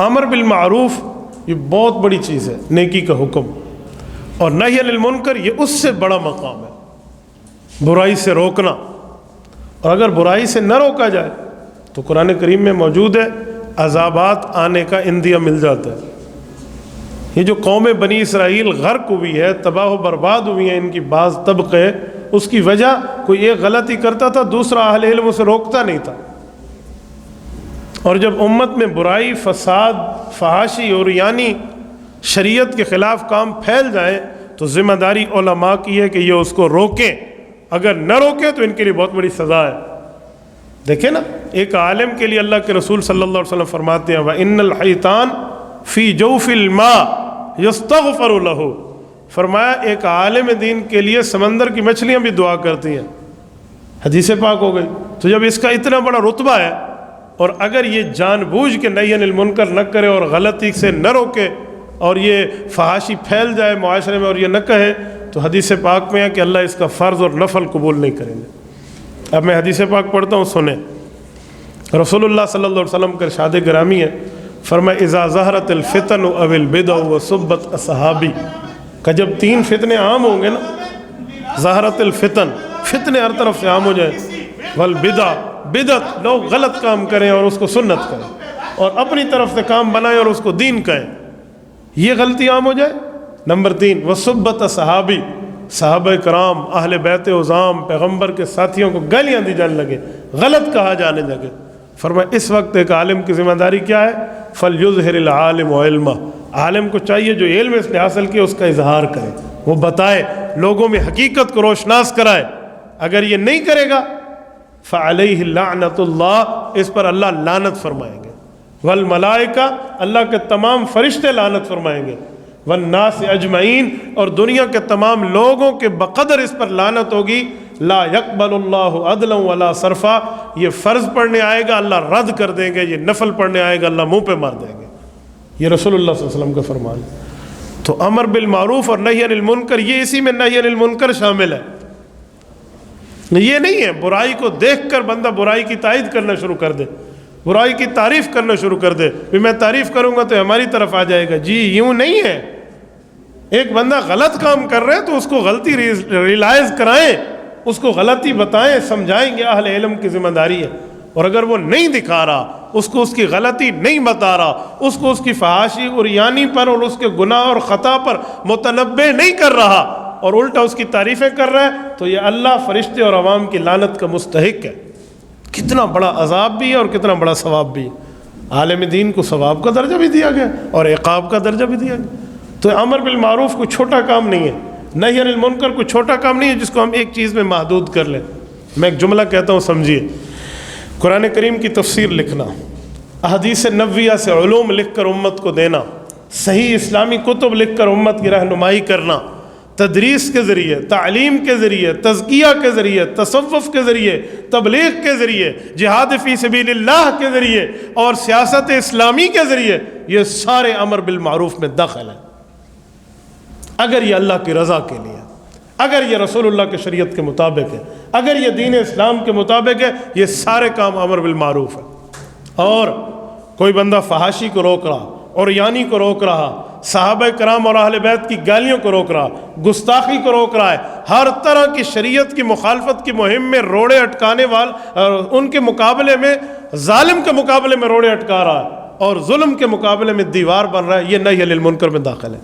امر بالمعروف یہ بہت بڑی چیز ہے، نیکی کا حکم، اور نہی عن المنکر یہ اس سے بڑا مقام ہے، برائی سے روکنا۔ اور اگر برائی سے نہ روکا جائے تو قرآن کریم میں موجود ہے عذابات آنے کا اندیا مل جاتا ہے۔ یہ جو قوم بنی اسرائیل غرق ہوئی ہے، تباہ و برباد ہوئی ہیں، ان کی بعض طبقے، اس کی وجہ کوئی ایک غلطی کرتا تھا، دوسرا اہل علم اسے روکتا نہیں تھا۔ اور جب امت میں برائی، فساد، فحاشی اور یعنی شریعت کے خلاف کام پھیل جائے تو ذمہ داری علماء کی ہے کہ یہ اس کو روکیں، اگر نہ روکیں تو ان کے لیے بہت بڑی سزا ہے۔ دیکھیں نا، ایک عالم کے لیے اللہ کے رسول صلی اللہ علیہ وسلم فرماتے ہیں وَإِنَّ الْحَيْطَانَ فِي جَوْفِ الْمَاءِ يَسْتَغْفَرُ لَهُ، فرمایا ایک عالم دین کے لیے سمندر کی مچھلیاں بھی دعا کرتی ہیں، حدیث پاک ہو گئی۔ تو جب اس کا اتنا بڑا رتبہ ہے اور اگر یہ جان بوجھ کے نہی عن المنکر نہ کرے اور غلطی سے نہ روکے اور یہ فحاشی پھیل جائے معاشرے میں اور یہ نہ کہے، تو حدیث پاک میں ہے کہ اللہ اس کا فرض اور نفل قبول نہیں کریں گے۔ اب میں حدیث پاک پڑھتا ہوں، سنیں۔ رسول اللہ صلی اللہ علیہ وسلم کا ارشاد گرامی ہے، فرمایا اذا ظہرت الفتن او البدع وسبت اصحابی، کہ جب تین فتنے عام ہوں گے نا، ظہرت الفتن، فتنے ہر طرف سے عام ہو جائیں، والبدع، بدعت، لوگ غلط کام کریں اور اس کو سنت کریں اور اپنی طرف سے کام بنائیں اور اس کو دین کہیں، یہ غلطی عام ہو جائے۔ نمبر 3 وسبت صحابی، صحابہ کرام، اہل بیت عظام، پیغمبر کے ساتھیوں کو گالیاں دی جانے لگے، غلط کہا جانے لگے۔ فرمایا اس وقت ایک عالم کی ذمہ داری کیا ہے؟ فَلْيُظْهِرِ الْعَالِمُ عِلْمَهُ، عالم کو چاہیے جو علم اس نے حاصل کیا اس کا اظہار کرے، وہ بتائے، لوگوں میں حقیقت کو روشناس کرائے۔ اگر یہ نہیں کرے گا فَعَلَيْهِ لَعْنَةُ اللَّهِ، اس پر اللہ لعنت فرمائیں گے، والملائکہ، اللہ کے تمام فرشتے لعنت فرمائیں گے، والناس اجمعین، اور دنیا کے تمام لوگوں کے بقدر اس پر لعنت ہوگی۔ لا يقبل اللہ عدلا ولا صرفا، یہ فرض پڑھنے آئے گا اللہ رد کر دیں گے، یہ نفل پڑھنے آئے گا اللہ منہ پہ مار دیں گے۔ یہ رسول اللہ صلی اللہ علیہ وسلم کا فرمان ہے۔ تو امر بالمعروف اور نہی عن المنکر، یہ اسی میں نہی عن المنکر شامل ہے۔ یہ نہیں ہے برائی کو دیکھ کر بندہ برائی کی تائید کرنا شروع کر دے، برائی کی تعریف کرنا شروع کر دے، بھی میں تعریف کروں گا تو ہماری طرف آ جائے گا۔ جی یوں نہیں ہے، ایک بندہ غلط کام کر رہے ہیں تو اس کو غلطی ریلائز کرائیں، اس کو غلطی بتائیں، سمجھائیں گے، اہل علم کی ذمہ داری ہے۔ اور اگر وہ نہیں دکھا رہا، اس کو اس کی غلطی نہیں بتا رہا، اس کو اس کی فحاشی اور یعنی پر اور اس کے گناہ اور خطا پر متنبہ نہیں کر رہا اور الٹا اس کی تعریفیں کر رہا ہے، تو یہ اللہ، فرشتے اور عوام کی لعنت کا مستحق ہے۔ کتنا بڑا عذاب بھی ہے اور کتنا بڑا ثواب بھی ہے۔ عالم دین کو ثواب کا درجہ بھی دیا گیا اور عقاب کا درجہ بھی دیا گیا۔ تو امر بالمعروف کوئی چھوٹا کام نہیں ہے، نہی عن المنکر کوئی چھوٹا کام نہیں ہے جس کو ہم ایک چیز میں محدود کر لیں۔ میں ایک جملہ کہتا ہوں، سمجھیے۔ قرآن کریم کی تفسیر لکھنا، احادیث نبویہ سے علوم لکھ کر امت کو دینا، صحیح اسلامی کتب لکھ کر امت کی رہنمائی کرنا، تدریس کے ذریعے، تعلیم کے ذریعے، تزکیہ کے ذریعے، تصوف کے ذریعے، تبلیغ کے ذریعے، جہاد فی سبیل اللہ کے ذریعے اور سیاست اسلامی کے ذریعے، یہ سارے امر بالمعروف میں داخل ہیں۔ اگر یہ اللہ کی رضا کے لیے، اگر یہ رسول اللہ کے شریعت کے مطابق ہے، اگر یہ دین اسلام کے مطابق ہے، یہ سارے کام امر بالمعروف ہے۔ اور کوئی بندہ فحاشی کو روک رہا اور یعنی کو روک رہا، صحابہ کرام اور اہل بیت کی گالیوں کو روک رہا، گستاخی کو روک رہا ہے، ہر طرح کی شریعت کی مخالفت کی مہم میں روڑے اٹکانے اور ان کے مقابلے میں، ظالم کے مقابلے میں روڑے اٹکا رہا ہے اور ظلم کے مقابلے میں دیوار بن رہا ہے، یہ نہی عن المنکر میں داخل ہے۔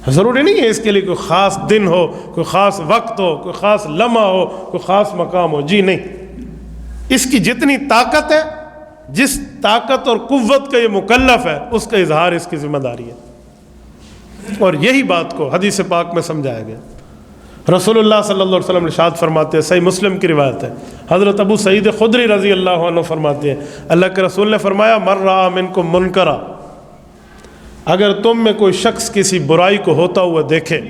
ضروری نہیں ہے اس کے لیے کوئی خاص دن ہو، کوئی خاص وقت ہو، کوئی خاص لمحہ ہو، کوئی خاص مقام ہو، جی نہیں۔ اس کی جتنی طاقت ہے، جس طاقت اور قوت کا یہ مکلف ہے، اس کا اظہار اس کی ذمہ داری ہے۔ اور یہی بات کو حدیث پاک میں سمجھایا گیا۔ رسول اللہ صلی اللہ علیہ وسلم ارشاد فرماتے ہیں، صحیح مسلم کی روایت ہے، حضرت ابو سعید خدری رضی اللہ عنہ فرماتے ہیں، اللہ کے رسول نے فرمایا من رأى منکم منکرا، اگر تم میں کوئی شخص کسی برائی کو ہوتا ہوا دیکھے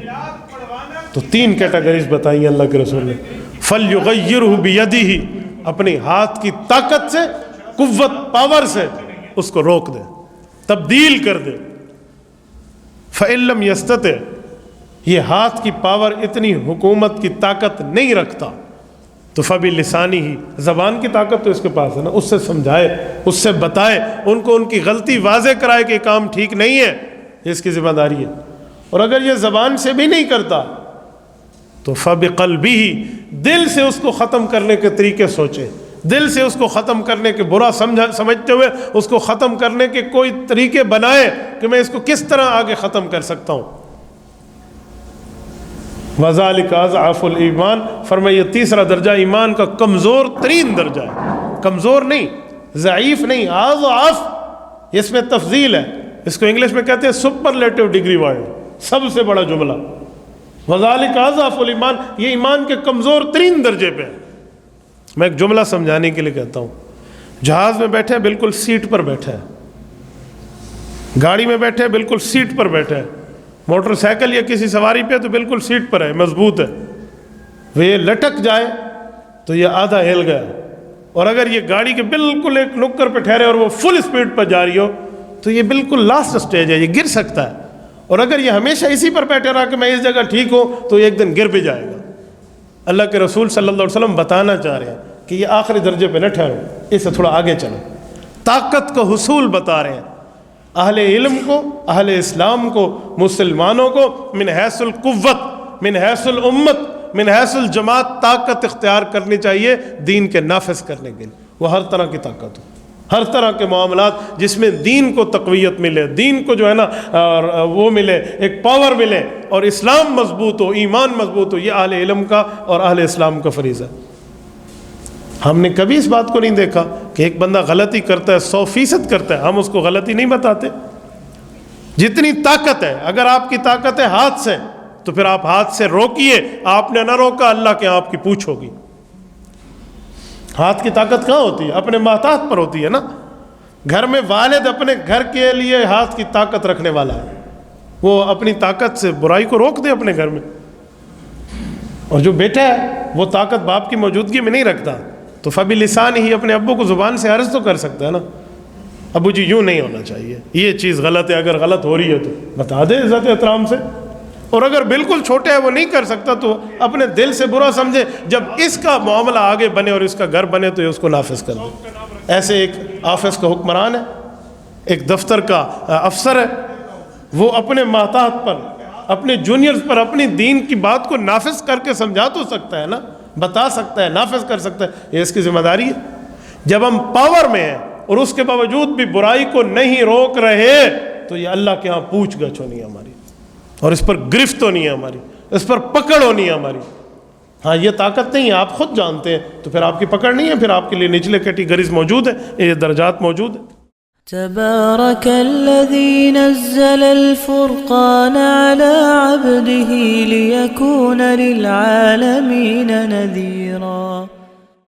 تو 3 کیٹیگریز بتائیں اللہ کے رسول نے، فَلْيُغَيِّرْهُ بِيَدِهِ، اپنی ہاتھ کی طاقت سے، قوت، پاور سے اس کو روک دے، تبدیل کر دے۔ فَإِن لَّمْ يَسْتَطِعْ، یہ ہاتھ کی پاور اتنی حکومت کی طاقت نہیں رکھتا تو فبی لسانی ہی، زبان کی طاقت تو اس کے پاس ہے نا، اس سے سمجھائے، اس سے بتائے، ان کو ان کی غلطی واضح کرائے کہ یہ کام ٹھیک نہیں ہے، یہ اس کی ذمہ داری ہے۔ اور اگر یہ زبان سے بھی نہیں کرتا تو فبقلبہ، دل سے اس کو ختم کرنے کے طریقے سوچے، دل سے اس کو ختم کرنے کے برا سمجھتے ہوئے اس کو ختم کرنے کے کوئی طریقے بنائے کہ میں اس کو کس طرح آگے ختم کر سکتا ہوں۔ وَذَلِكَ أَضْعَفُ الْإِيمَانِ، فرمایا یہ تیسرا درجہ ایمان کا کمزور ترین درجہ ہے، کمزور نہیں، ضعیف نہیں، اضعف، اس میں تفضیل ہے، اس کو انگلش میں کہتے ہیں سپرلیٹو ڈگری ورڈ، سب سے بڑا جملہ۔ وَذَلِكَ أَضْعَفُ الْإِيمَانِ، یہ ایمان کے کمزور ترین درجے پہ ہے۔ میں ایک جملہ سمجھانے کے لیے کہتا ہوں، جہاز میں بیٹھے بالکل سیٹ پر بیٹھے ہیں، گاڑی میں بیٹھے بالکل سیٹ پر بیٹھے ہیں، موٹر سائیکل یا کسی سواری پہ تو بالکل سیٹ پر ہے، مضبوط ہے، وہ یہ لٹک جائے تو یہ آدھا ہل گیا، اور اگر یہ گاڑی کے بالکل ایک نکر پہ ٹھہرے اور وہ فل اسپیڈ پر جا رہی ہو تو یہ بالکل لاسٹ سٹیج ہے، یہ گر سکتا ہے، اور اگر یہ ہمیشہ اسی پر بیٹھے رہا کہ میں اس جگہ ٹھیک ہوں تو یہ ایک دن گر بھی جائے گا۔ اللہ کے رسول صلی اللہ علیہ وسلم بتانا چاہ رہے ہیں کہ یہ آخری درجے پہ نہ ٹھہرو، اس سے تھوڑا آگے چلو، طاقت کا حصول بتا رہے ہیں اہل علم کو، اہل اسلام کو، مسلمانوں کو، من حیث القوت، من حیث الامت، من حیث الجماعت طاقت اختیار کرنی چاہیے دین کے نافذ کرنے کے لیے، وہ ہر طرح کی طاقت ہو، ہر طرح کے معاملات جس میں دین کو تقویت ملے، دین کو جو ہے نا وہ ملے، ایک پاور ملے، اور اسلام مضبوط ہو، ایمان مضبوط ہو، یہ اہل علم کا اور اہل اسلام کا فریضہ ہے۔ ہم نے کبھی اس بات کو نہیں دیکھا کہ ایک بندہ غلطی کرتا ہے، 100% کرتا ہے، ہم اس کو غلطی نہیں بتاتے۔ جتنی طاقت ہے، اگر آپ کی طاقت ہے ہاتھ سے تو پھر آپ ہاتھ سے روکیے، آپ نے نہ روکا اللہ کے آپ کی پوچھ ہوگی۔ ہاتھ کی طاقت کہاں ہوتی ہے؟ اپنے محتاط پر ہوتی ہے نا۔ گھر میں والد اپنے گھر کے لیے ہاتھ کی طاقت رکھنے والا ہے، وہ اپنی طاقت سے برائی کو روک دے اپنے گھر میں، اور جو بیٹا ہے وہ طاقت باپ کی موجودگی میں نہیں رکھتا تو فبی لسان ہی اپنے ابو کو زبان سے عرض تو کر سکتا ہے نا، ابو جی یوں نہیں ہونا چاہیے، یہ چیز غلط ہے، اگر غلط ہو رہی ہے تو بتا دے عزت احترام سے، اور اگر بالکل چھوٹے ہے وہ نہیں کر سکتا تو اپنے دل سے برا سمجھے، جب اس کا معاملہ آگے بنے اور اس کا گھر بنے تو یہ اس کو نافذ کر دے۔ ایسے ایک آفس کا حکمران ہے، ایک دفتر کا افسر ہے، وہ اپنے محتاط پر، اپنے جونیئرز پر اپنی دین کی بات کو نافذ کر کے سمجھا تو سکتا ہے نا، بتا سکتا ہے، نافذ کر سکتا ہے، یہ اس کی ذمہ داری ہے۔ جب ہم پاور میں ہیں اور اس کے باوجود بھی برائی کو نہیں روک رہے تو یہ اللہ کے ہاں پوچھ گچھ ہونی ہے ہماری، اور اس پر گرفت ہونی ہے ہماری، اس پر پکڑ ہونی ہے ہماری۔ ہاں یہ طاقت نہیں ہے، آپ خود جانتے ہیں، تو پھر آپ کی پکڑ نہیں ہے، پھر آپ کے لیے نچلے کیٹیگریز موجود ہیں، یہ درجات موجود ہیں۔ تبارك الذي نزل الفرقان على عبده ليكون للعالمين نذيرا